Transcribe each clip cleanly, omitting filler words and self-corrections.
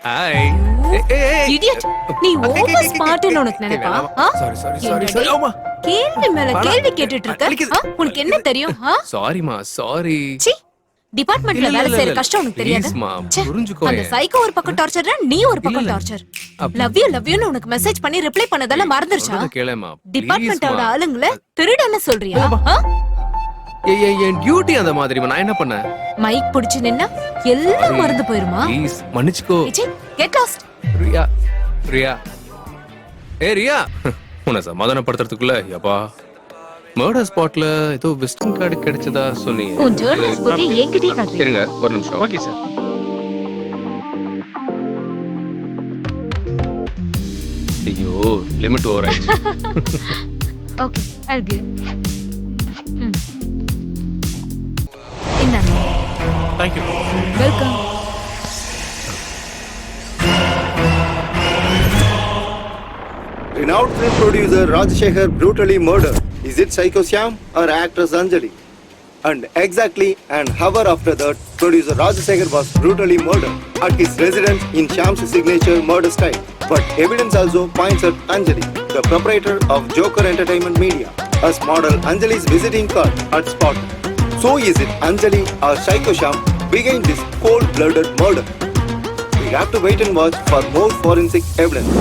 Hi. Idiot, நீ over ஸ்மார்ட்னு உனக்கு நினைப்பா? சாரி. ஆமா. கேள்வி மேல கேள்வி கேட்டுட்டு இருக்க. உனக்கு என்ன தெரியும்? சாரிமா, சாரி. சி, டிபார்ட்மெண்ட்ல வேலை செய்யற கஷ்டம் உனக்கு தெரியாது. அந்த சைக்கோ ஒரு பக்கம் டார்ச்சர், நீ ஒரு பக்கம் டார்ச்சர். லவ் யூன்னு உனக்கு மெசேஜ் பண்ணி ரிப்ளை பண்ணதெல்லாம் மறந்துருச்சா? கேளேமா. டிபார்ட்மெண்டோட ஆளுங்கள திருடன்னு சொல்றியா? என் டியூட்டி அந்த மாதிரி. நான் என்ன பண்ணேன்? மைக் புடிச்சு நின்னா எல்லாம் மறந்து போயிருமா? ப்ளீஸ் மன்னிச்சுக்கோ. Get lost. ரியா. ரியா. உன்னை சமாதானப்படுத்துறதுக்குள்ள யப்பா மர்டர் ஸ்பாட்ல ஏதோ விசிட்டிங் கார்டு கிடைச்சதா சொன்னீங்க. உன் ஜர்னலிஸ்ட் பத்தி என்கிட்டயே காட்டு. இருங்க ஒரு நிமிஷம். Okay sir. ஐயோ லிமிட் ஓவர் ஆயிடுச்சு. Okay I'll give. இந்தாங்க. Thank you. Welcome. Renowned film producer Rajshekhar brutally murdered. Is it Psycho Shyam or actress Anjali? And exactly an hour after that, producer Rajshekhar was brutally murdered at his residence in Shyam's signature murder style. But evidence also points at Anjali, the proprietor of Joker Entertainment Media, as model Anjali's visiting card at spot. So is it Anjali or Psycho Shyam behind this cold-blooded murder? We have to wait and watch for more forensic evidence.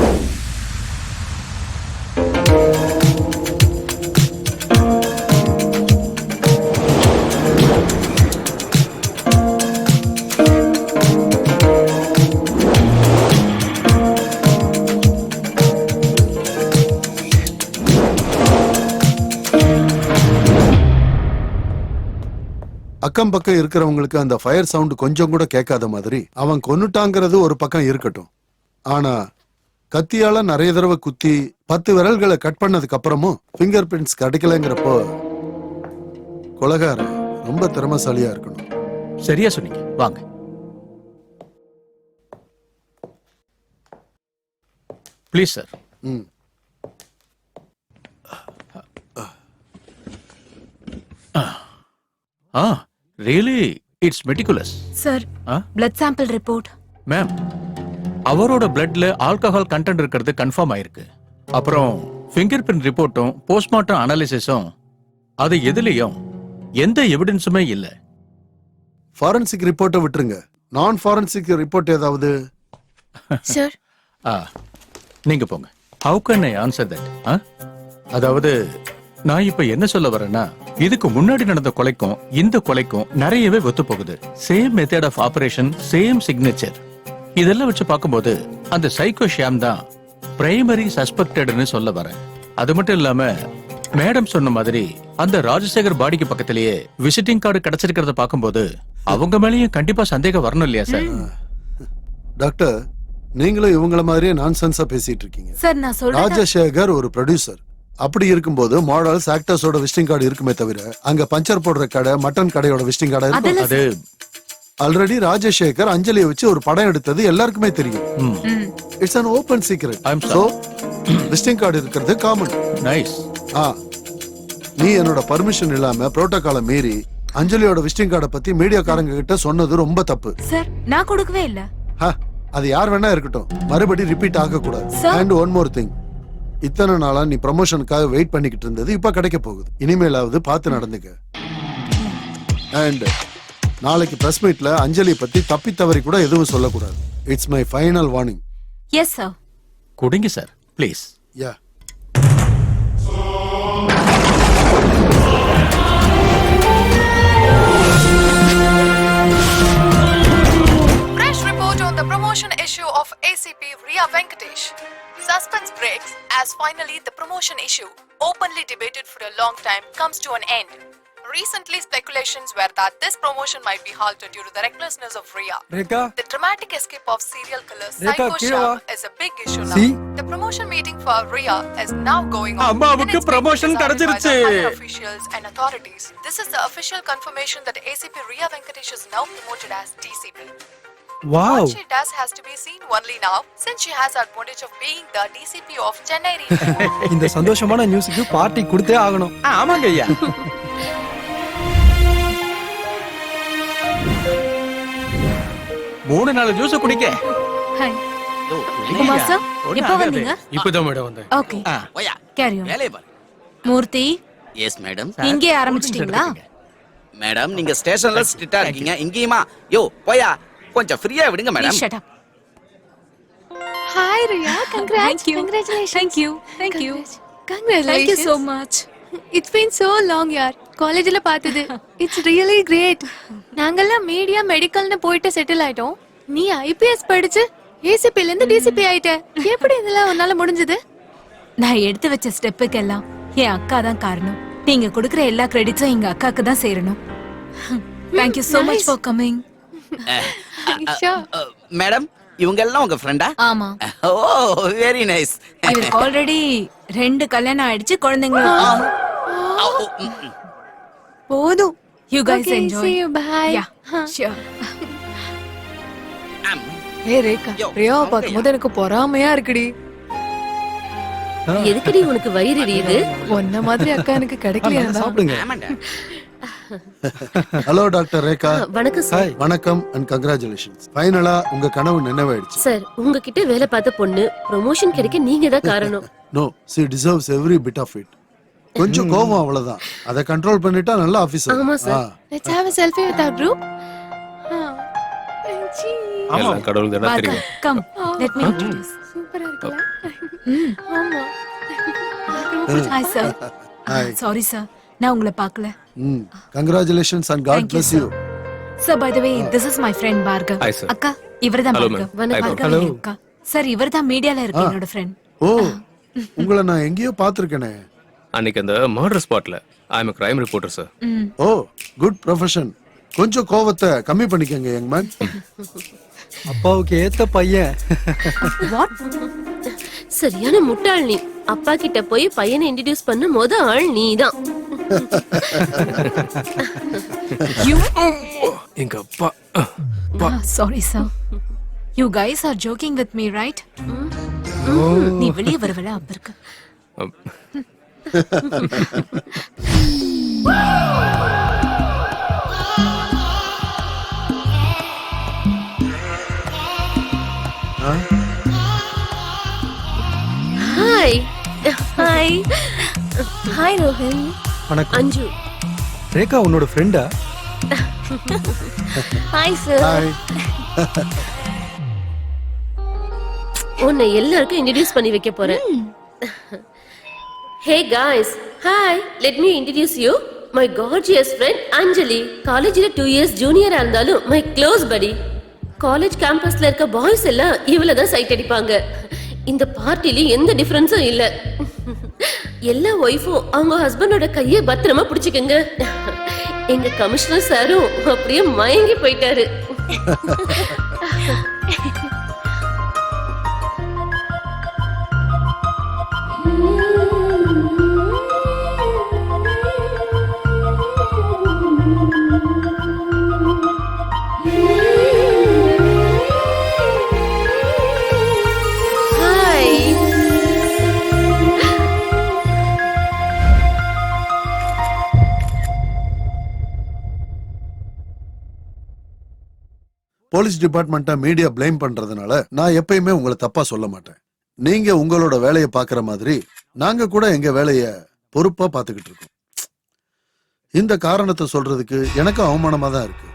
அக்கம் பக்கம் இருக்கிறவங்களுக்கு அந்த fire sound கொஞ்சம் கூட கேட்காத மாதிரி அவன் கொன்னுட்டாங்கிறது ஒரு பக்கம் இருக்கட்டும். ஆனா கத்தியால நிறைய தடவை குத்தி 10 விரல்களை கட் பண்ணதுக்கு அப்புறமும் ஃபிங்கர் பிரிண்ட்ஸ் கிடைக்கலங்கிறப்போ கொலைகாரன் ரொம்ப திறமைசாலியா இருக்கணும். சரியா சொன்னீங்க. வாங்க. Please sir. Really, it's meticulous. Sir, blood sample report. Ma'am, அவரோட bloodல ஆல்கஹால் கண்டென்ட் இருக்கிறது கன்ஃபார்ம் ஆயிருக்கு. அப்புறம் ஃபிங்கர் பிரிண்ட் ரிப்போர்ட்டும் போஸ்ட்மார்ட்டம் அனாலிசிஸும் அது எதுலயும் எந்த எவிடன்ஸுமே இல்ல. ஃபாரன்சிக் ரிப்போர்ட்டை விட்டுருங்க. நான் ஃபாரன்சிக் ரிப்போர்ட் ஏதாவது? சார், நீங்க போங்க. How can I answer that? அதாவது நான் இப்ப என்ன சொல்ல வரேன்னா, இதுக்கு முன்னாடி நடந்த கொலைக்கும் இந்த கொலைக்கும் நிறையவே ஒத்து போகுது. Same method of operation, same signature. இதெல்லாம் வச்சு பார்க்கும்போது அந்த சைக்கோ ஷியாம் தான் பிரைமரி சஸ்பெக்டட்னு சொல்ல வரேன். அது மட்டும் இல்லாம மேடம் சொன்ன மாதிரி அந்த ராஜசேகர் பாடிக்கு பக்கத்திலேயே விசிட்டிங் கார்டு கிடைச்சிருக்கிறத பார்க்கும்போது அவங்க மேலேயும் கண்டிப்பா சந்தேகம் வரணும் இல்லையா சார்? டாக்டர், நீங்களும் இவங்கள மாதிரியே நான்சென்ஸா பேசிட்டு இருக்கீங்க. சார் நான் சொல்றேன், ராஜசேகர் ஒரு ப்ரொடியூசர். அப்படி இருக்கும்போது மாடல்ஸ் ஆக்டர்ஸோட விசிட்டிங் கார்டு இருக்குமே தவிர அங்க பஞ்சர் போடுற கடை, மட்டன் கடையோட விசிட்டிங் கார்டு இருக்கும். அது ஆல்ரெடி ராஜசேகர் அஞ்சலியை வச்சு ஒரு படம் எடுத்தது எல்லாருக்குமே தெரியும். It's an open secret. So visiting card இருக்கிறது காமன். நைஸ். நீ என்னோட பர்மிஷன் இல்லாம புரோட்டோகாலை மீறி அஞ்சலியோட விசிட்டிங் கார்டை பத்தி மீடியாக்காரங்க கிட்ட சொன்னது ரொம்ப தப்பு. சார், நான் கொடுக்கவே இல்ல. அது யார் வேணா இருக்கட்டும், மறுபடி ரிப்பீட் ஆக கூடாது. அண்ட் ஒன் மோர் திங், இத்தனை நாளா நீ ப்ரமோஷனுக்காக வெயிட் பண்ணிக்கிட்டு இருந்தது இப்ப கிடைக்க போகுது. இனிமேலாவது பார்த்து நடந்துக்க. அண்ட் நாளைக்கு பிரஸ் மீட்ல அஞ்சலி பத்தி தப்பி தவறி கூட எதுவும் சொல்லக்கூடாது. It's my final warning. Yes sir. குடிங்க sir, please. Yeah. Fresh report on the promotion issue of ACP Riya Venkatesh. Suspense breaks as finally the promotion issue, openly debated for a long time, comes to an end. Recently, speculations were that this promotion might be halted due to the recklessness of Riya. The dramatic escape of serial killer Psycho Shyam is a big issue now. The promotion meeting for Riya is now going on. அம்மாவுக்கு promotion கிடைச்சிருச்சு. Officials and authorities. This is the official confirmation that ACP Riya Venkatesh is now promoted as DCP. Wow. What she does has to be seen only now, since she has advantage of being the DCP of Chennai region. இந்த சந்தோஷமான நியூஸ்க்கு party கொடுத்தே ஆகணும். ஆமாங்க ஐயா. 3-4 juice குடிக்க hi யோ, Kumar sir ஒண்ணும் எப்போ ஆகாது. வந்தீங்க இப்பதான் மேடம் வந்தேன். ஓகே போயா கேரி ஆன் வேலையை பாரு. மூர்த்தி எஸ் மேடம். இங்கே ஆரம்பிச்சிட்டீங்களா மேடம் நீங்க ஸ்டேஷன்ல ஸ்ட்ரிக்ட்டா இருக்கீங்க. இங்கேயுமா? யோ போயா, கொஞ்சம் ஃப்ரீயா விடுங்க madam. Please shut up Hi Riya, congrats. Thank you. Congratulations. Thank you. Thank you. Congratulations. Thank you so much. It's been so long yaar. காலேஜ்ல பார்த்தது. It's really great. நாங்கெல்லாம் மீடியா மெடிக்கல்னு போயிட்டு செட்டில் ஆயிட்டோம். நீ ஐபிஎஸ் படிச்சு ஏசிபில இருந்து டிசிபி ஆயிட்ட. எப்படி இதெல்லாம் உன்னால முடிஞ்சது? நான் எடுத்து வச்ச ஸ்டெப்புக்கு எல்லாம் என் அக்கா தான் காரணம். நீங்க கொடுக்கிற எல்லா கிரெடிட்ஸும் எங்க அக்காக்கு தான் சேரணும். Thank you so much for coming. Sure. Madam இவங்க எல்லாம் உங்க ஃப்ரெண்டா? ஆமா. ஓ வெரி நைஸ். இவருக்கு ஆல்ரெடி 2 கல்யாணம் ஆயிடுச்சு, குழந்தைங்களும். போதும். You guys Okay, enjoy. see you. Bye. Yeah, sure. ஏய் ரேகா, Yo, ரியாவை okay, பார்க்கும்போது எனக்கு பொறாமையா இருக்குடி. எதுக்குடி உனக்கு வயிறு எரியுது? உன்ன மாதிரி அக்கா எனக்கு கிடைக்கலையா? சாப்பிடுங்க. ஆமாண்டா. Hello doctor Rekha. வணக்கம் சார். வணக்கம் அண்ட் கங்க்ராச்சுலேஷன்ஸ். ஃபைனலா உங்க கனவு நினைவாயிடுச்சு. சார் உங்ககிட்ட வேலை பார்த்த பொண்ணு ப்ரமோஷன் கிடைக்க நீங்க தான் காரணம். No, she deserves every bit of it. கொஞ்சம் கோவம் அவ்வளவுதான். அதை கண்ட்ரோல் பண்ணிட்டா நல்ல ஆபீசர். ஆமா sir. Let's have a selfie with our group. எல்லாம் கடவுள் தானே Baka, தெரியும். come. Let me introduce. சூப்பரா இருக்குல்ல? ஆமா. Hi sir. Hi. Sorry sir. நான் உங்களை பார்க்கல. Congratulations and God Thank you, bless sir. you. Sir, by the way, this is my friend Bhargav. Hi, sir. அக்கா, இவர்தான் Hello, Bhargav. ma'am. Hi, Bhargav Hello. என் அக்கா. Sir, இவர்தான் மீடியால இருக்க என்னோட friend. ஓ, உங்களை நான் எங்கேயோ பார்த்திருக்கேனே. அன்னைக்கு அந்த மர்டர் ஸ்பாட்ல I am crime reporter sir. Oh, good profession. கொஞ்சம் கோவத்தை கம்மி பண்ணிக்கங்க யங் மேன். அப்பாவுக்கு ஏத்த பையன். What? சரியான முட்டாள் நீ. அப்பா கிட்ட போய் பையனை இன்ட்ரோடியூஸ் பண்ண முத ஆள் நீதான். You? எங்க அப்பா Sorry sir. You guys are joking with me, right? நீ வெளியே வரவல அப்ப இருக்கு. ஹாய். ஹாய். ஹாய் ரோஹன். வணக்கம். அஞ்சு. ரேகா உன்னோட ஃப்ரெண்டா? Hi sir. ஹாய். உன்னை எல்லாருக்கும் இன்ட்ரோடியூஸ் பண்ணி வைக்க போறேன். Hey guys, hi. Let me introduce you. My gorgeous friend Anjali. காலேஜ்ல 2 years ஜூனியரா இருந்தாலும் my close buddy. காலேஜ் கேம்பஸ்ல இருக்க பாய்ஸ் எல்லாம் இவள தான் சைட் அடிப்பாங்க. இந்த பார்ட்டில எந்த டிஃபரன்ஸும் இல்ல. எல்லா ஒய்ஃபும் அவங்க ஹஸ்பண்டோட கையை பத்திரமா பிடிச்சுக்கங்க. எங்க கமிஷனர் சாரும் அப்படியே மயங்கி போயிட்டாரு. போலீஸ் டிபார்ட்மெண்ட்டை மீடியா ப்ளேம் பண்றதுனால நான் எப்பயுமே உங்களை தப்பா சொல்ல மாட்டேன். நீங்க உங்களோட வேலையை பார்க்குற மாதிரி நாங்க கூட எங்க வேலையை பொறுப்பா பார்த்துக்கிட்டு இருக்கோம். இந்த காரணத்தை சொல்றதுக்கு எனக்கு அவமானமா தான் இருக்கு.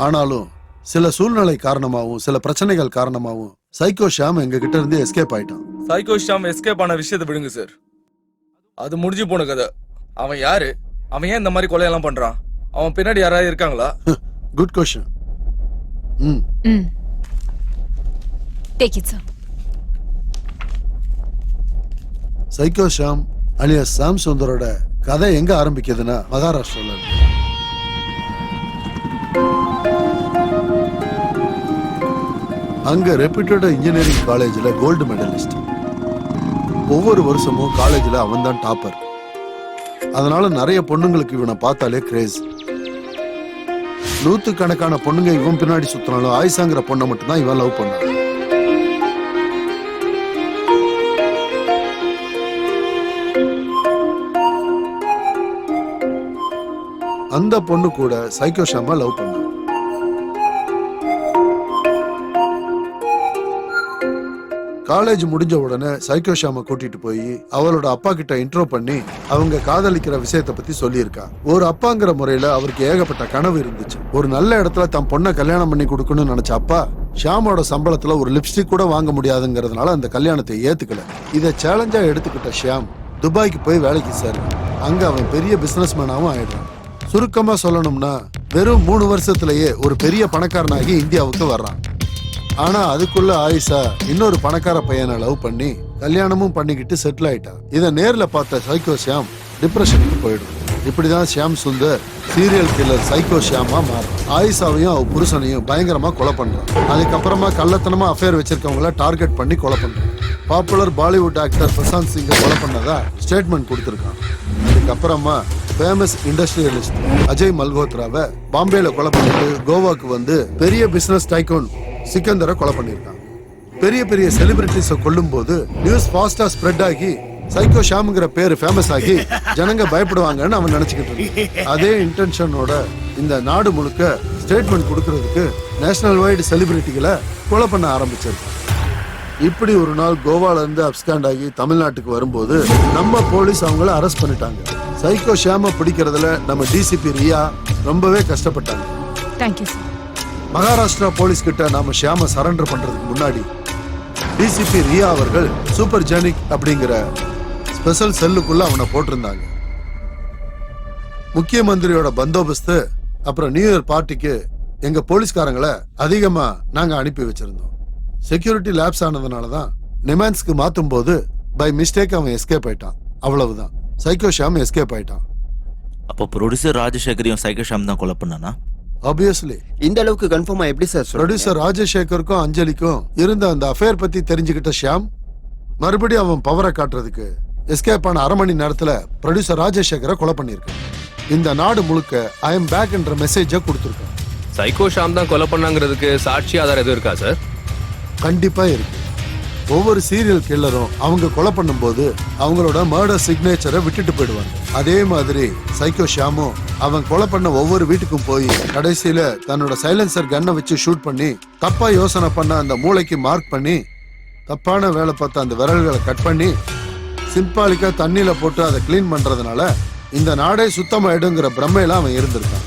ஆனாலும் சில சூழ்நிலை காரணமாகவும் சில பிரச்சனைகள் காரணமாகவும் சைக்கோ ஷாம் எங்க கிட்ட இருந்து எஸ்கேப் ஆயிட்டான். சைக்கோ ஷாம் எஸ்கேப் ஆன விஷயத்தை விடுங்க சார். அது முடிஞ்சு போன கதை. அவன் யாரு? அவன் ஏன் இந்த மாதிரி கொலையெல்லாம் பண்றான்? அவன் பின்னாடி யாராவது இருக்காங்களா? Good question. Take it, sir. Psycho Sham alias Sam சுந்தரோட கதை எங்க ஆரம்பிக்குதுன்னா மகாராஷ்டிரால இருக்கு. அங்க ரெப்யூட்டட் இன்ஜினியரிங் காலேஜ்ல கோல்டு மெடலிஸ்ட். ஒவ்வொரு வருஷமும் காலேஜ்ல அவன் தான் டாப்பர். அதனால நிறைய பொண்ணுங்களுக்கு இவனை பார்த்தாலே கிரேஸ். 100 கணக்கான பொண்ணுங்க இவன் பின்னாடி சுத்தினாலும் ஆயிஷாங்கிற பொண்ணை மட்டும் தான் இவன் லவ் பண்ணான். அந்த பொண்ணு கூட சைக்கோ ஷாமா லவ் பண்ணான். காலேஜ் முடிஞ்ச உடனே சைக்கோ ஷாம கூட்டிட்டு போய் அவளோட அப்பா கிட்ட இன்ட்ரோ பண்ணி அவங்க காதலிக்கிற விஷயத்தை பத்தி சொல்லியிருக்கா. ஒரு அப்பாங்கிற முறையில அவருக்கு ஏகப்பட்ட கனவு இருந்துச்சு. ஒரு நல்ல இடத்துல தன் பொண்ணை கல்யாணம் பண்ணி கொடுக்கணும்னு நினைச்ச அப்பா ஷியாமோட சம்பளத்துல ஒரு லிப்ஸ்டிக் கூட வாங்க முடியாதுங்கிறதுனால அந்த கல்யாணத்தை ஏத்துக்கல. இதை சேலஞ்சா எடுத்துக்கிட்ட ஷியாம் துபாய்க்கு போய் வேலைக்கு சேர்றான். அங்க அவன் பெரிய பிசினஸ் மேனாவும் ஆயிடுறான். சுருக்கமா சொல்லணும்னா வெறும் 3 வருஷத்திலேயே ஒரு பெரிய பணக்காரனாகி இந்தியாவுக்கு வர்றான். ஆனா அதுக்குள்ள ஆயிஷா இன்னொரு பணக்கார பையனை லவ் பண்ணி கல்யாணமும் பண்ணிக்கிட்டு செட்டில் ஆயிட்டா. இதை நேர்ல பார்த்த சைக்கோ ஷியாம் டிப்ரெஷனுக்கு போயிடும். இப்படிதான் Shyam Sundar serial killer psycho Shyama மாறும். ஆயிஷாவையும் அவ புருஷனையும் பயங்கரமா கொலை பண்றான். அதுக்கப்புறமா கள்ளத்தனமா அஃபேர் வச்சிருக்கவங்கள டார்கெட் பண்ணி கொலை பண்றான். பாப்புலர் பாலிவுட் ஆக்டர் பிரசாந்த் சிங்கை கொலை பண்ணதா ஸ்டேட்மெண்ட் கொடுத்திருக்கான். அதுக்கப்புறமா ஃபேமஸ் இண்டஸ்ட்ரியலிஸ்ட் அஜய் மல்ஹோத்ராவை பாம்பேல கொலை பண்ணிட்டு கோவாக்கு வந்து பெரிய பிசினஸ் டைகூன் சிக்கந்தரை கொலை பண்ணியிருக்கான். பெரிய பெரிய செலிபிரிட்டிஸை கொல்லும் போது நியூஸ் ஃபாஸ்டா ஸ்ப்ரெட் ஆகி சைக்கோ ஷாம்ங்கிற பேரு ஃபேமஸ் ஆகி ஜனங்க பயப்படுவாங்கன்னு அவன் நினைச்சுக்கிட்டு இருக்கான். அதே இன்டென்ஷனோட இந்த நாடு முழுக்க ஸ்டேட்மெண்ட் கொடுக்கறதுக்கு நேஷனல் வைடு செலிபிரிட்டிகளை கொலை பண்ண ஆரம்பிச்சிருக்கான். இப்படி ஒரு நாள் கோவால இருந்து அப்ஸ்காண்ட் ஆகி தமிழ்நாட்டுக்கு வரும்போது நம்ம போலீஸ் அவங்கள அரெஸ்ட் பண்ணிட்டாங்க. சைக்கோ ஷாம பிடிக்கிறதுல நம்ம டிசிபி ரியா ரொம்பவே கஷ்டப்பட்டாங்க. Thank you sir. மகாராஷ்டிரா போலீஸ் கிட்ட நாம ஷியாம சரண்டர் பண்றதுக்கு முன்னாடி டிசிபி ரியா அவர்கள் சூப்பர் ஜெனிக் அப்படிங்கிற ஸ்பெஷல் செல்லுக்குள்ள அவனை போட்டிருந்தாங்க. முக்கிய மந்திரியோட பந்தோபஸ்து அப்புறம் நியூ இயர் பார்ட்டிக்கு எங்க போலீஸ்காரங்களை அதிகமா நாங்க அனுப்பி வச்சிருந்தோம். செக்யூரிட்டி லேப்ஸ் ஆனதுனாலதான் நிமான்ஸ்க்கு மாத்தும் போது பை மிஸ்டேக் அவன் எஸ்கேப் ஆயிட்டான். அவ்வளவுதான். சைக்கோ ஷாம் எஸ்கேப் ஆயிட்டான். அப்போ ப்ரொடியூசர் ராஜசேகரையும் சைக்கோ ஷாம் தான் கொலை பண்ணானா? ஆப்வியஸ்லி. இந்த அளவுக்கு கன்ஃபார்மா எப்படி சார்? ப்ரொடியூசர் ராஜசேகருக்கும் அஞ்சலிக்கும் இருந்த அந்த அஃபேர் பத்தி தெரிஞ்சுக்கிட்ட ஷியாம் மறுபடியும் அவன் பவரை காட்டுறதுக்கு எஸ்கேப் ஆன 1/2 மணி நேரத்துல ப்ரொடியூசர் ராஜசேகரை கொலை பண்ணியிருக்கான். இந்த நாடு முழுக்க ஐ எம் பேக் என்ற மெசேஜை கொடுத்துருக்கான். சைக்கோ ஷாம் தான் கொலை பண்ணாங்கிறதுக்கு சாட்சி ஆதாரம் எதுவும் இருக்கா சார்? கண்டிப்பா இருக்கு. ஒவ்வொரு சீரியல் கில்லரும் அவங்க கொலை பண்ணும்போது அவங்களோட மர்டர் சிக்னேச்சரை விட்டுட்டு போயிடுவாங்க. அதே மாதிரி சைக்கோ ஷாமும் அவன் கொலை பண்ண ஒவ்வொரு வீட்டுக்கும் போய் கடைசியில தன்னோட சைலன்சர் கன்னை வச்சு ஷூட் பண்ணி தப்பா யோசனை பண்ண அந்த மூளைக்கு மார்க் பண்ணி தப்பான வேலை பார்த்த அந்த விரல்களை கட் பண்ணி சிம்பாலிக்கா தண்ணியில போட்டு அதை கிளீன் பண்றதுனால இந்த நாடே சுத்தமாயிடுங்கிற பிரம்மையில அவன் இருந்திருக்கான்.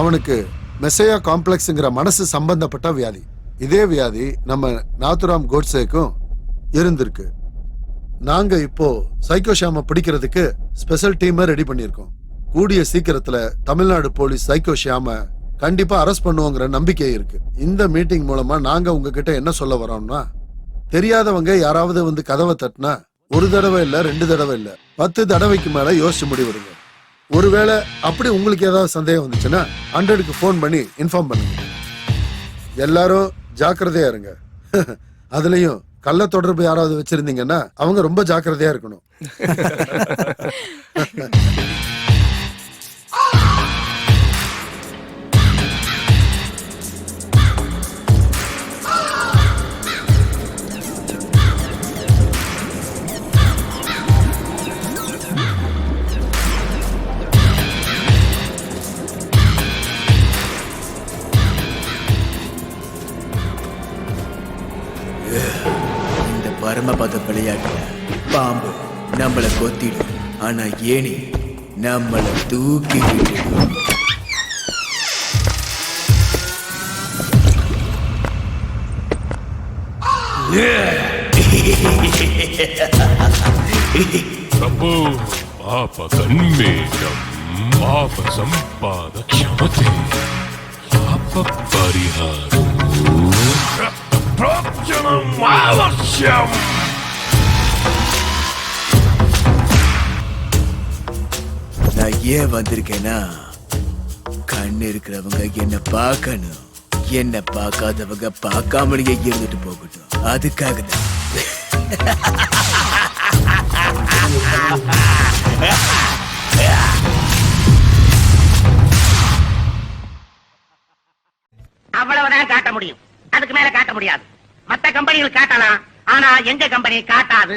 அவனுக்கு மெசையா காம்ப்ளெக்ஸ்ங்கிற மனசு சம்பந்தப்பட்ட வியாதி. இதே வியாதி நம்ம நாத்துராம் கோட்சேக்கும் இருந்திருக்கு. நாங்க இப்போ சைக்கோ ஷாம பிடிக்கிறதுக்கு ஸ்பெஷல் டீமை ரெடி பண்ணியிருக்கோம். கூடிய சீக்கிரத்துல தமிழ்நாடு போலீஸ் சைக்கோ ஷாம கண்டிப்பா அரெஸ்ட் பண்ணுவோங்கிற நம்பிக்கை இருக்கு. இந்த மீட்டிங் மூலமா நாங்க உங்ககிட்ட என்ன சொல்ல வரோம்னா, தெரியாதவங்க யாராவது வந்து கதவை தட்டினா 1 தடவை இல்ல 2 தடவை இல்ல 10 தடவைக்கு மேல யோசிச்சு முடிவெடுங்க. ஒருவேளை அப்படி உங்களுக்கு ஏதாவது சந்தேகம் வந்துச்சுன்னா 100க்கு ஃபோன் பண்ணி இன்ஃபார்ம் பண்ணுங்க. எல்லாரும் ஜாக்கிரதையா இருங்க. அதுலயும் கள்ள தொடர்பு யாராவது வச்சிருந்தீங்கன்னா அவங்க ரொம்ப ஜாக்கிரதையா இருக்கணும். பரமபத விளையாட்டுல பாம்பு நம்மள கொத்திடும், ஆனா ஏனி நம்மள தூக்கி விட்டுடும். ಪ್ರಭು ಪಾಪ ಕನ್ಮೇಷಂ ಪಾಪ ಸಂಪಾದ ಕ್ಷಮತೆ ಪಾಪ ಪರಿಹಾರ ಪ್ರೋಕ್ಷಣಂ ಅವಶ್ಯಂ. நான் ஏன் வந்திருக்கேன்னா, கண்ணு இருக்கிறவங்க என்ன பார்க்கணும், என்ன பார்க்காதவங்க பார்க்காமலேயே இருந்துட்டு போகட்டும், அதுக்காக தான். அவ்வளவுதான் காட்ட முடியும், அதுக்கு மேல காட்ட முடியாது. மத்த கம்பெனிகள் காட்டலாம், ஆனா எங்க கம்பெனி காட்டாது.